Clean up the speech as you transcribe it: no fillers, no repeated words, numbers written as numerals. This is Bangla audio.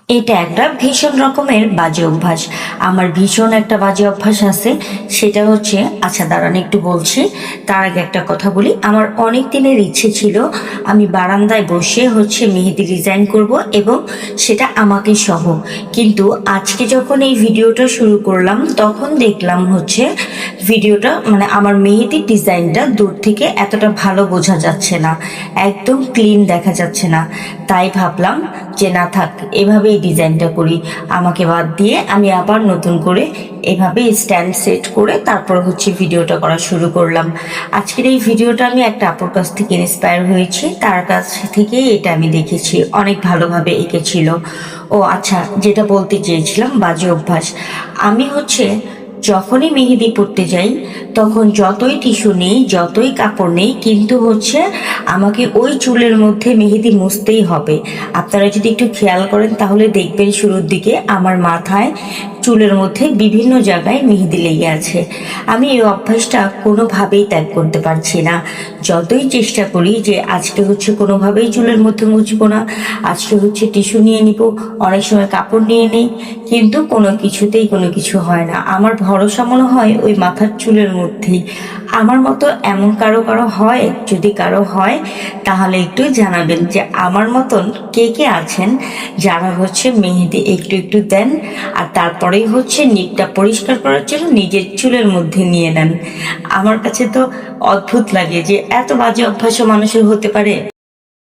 এটা একটা ভীষণ রকমের বাজে অভ্যাস। আমার ভীষণ একটা বাজে অভ্যাস আছে, সেটা হচ্ছে, আচ্ছা দাঁড়ান একটু বলছি। তার আগে একটা কথা বলি, আমার অনেক দিনের ইচ্ছে ছিল আমি বারান্দায় বসে মেহেদি ডিজাইন করব, এবং সেটা আমাকে সহ। কিন্তু আজকে যখন এই ভিডিওটা শুরু করলাম তখন দেখলাম ভিডিওটা আমার মেহেদির ডিজাইনটা দূর থেকে এতটা ভালো বোঝা যাচ্ছে না, একদম ক্লিন দেখা যাচ্ছে না। তাই ভাবলাম যে না থাক, এভাবেই ডিজাইনটা করি। আমাকে বাদ দিয়ে আমি আবার নতুন করে এভাবে স্ট্যান্ড সেট করে তারপর ভিডিওটা করা শুরু করলাম। আজকের এই ভিডিওটা আমি একটা আপুর কাছ থেকে ইন্সপায়ার হয়েছি, তার কাছ থেকেই এটা আমি দেখেছি, অনেক ভালোভাবে এঁকেছিল। ও আচ্ছা, যেটা বলতে চেয়েছিলাম বাজে অভ্যাস, আমি যখনই মেহেদি পড়তে যাই তখন যতই টিস্যু নেই যতই কাপড় নেই, কিন্তু আমাকে ওই চুলের মধ্যে মেহেদি মুছতেই হবে। আপনারা যদি একটু খেয়াল করেন তাহলে দেখবেন শুরুর দিকে আমার মাথায় চুলের মধ্যে বিভিন্ন জায়গায় মেহেদি লেগে আছে। আমি এই অভ্যাসটা কোনোভাবেই ত্যাগ করতে পারছি না। যতই চেষ্টা করি যে আজকে কোনোভাবেই চুলের মধ্যে মুছবো না, আজকে টিস্যু নিয়ে নিব, অনেক সময় কাপড় নিয়ে নেই, কিন্তু কোনো কিছুতেই কোনো কিছু হয় না। আমার ভরসা মনে হয় ওই মাথার চুলের মধ্যেই। আমার মতো এমন কারো কারো হয়? যদি কারো হয় তাহলে একটু জানাবেন যে আমার মতন কে কে আছেন যারা মেহেদি একটু একটু দেন আর তারপরেই নিপটা পরিষ্কার করার জন্য নিজের চুলের মধ্যে নিয়ে নেন। আমার কাছে তো অদ্ভুত লাগে যে এত বাজে অভ্যাসও মানুষের হতে পারে।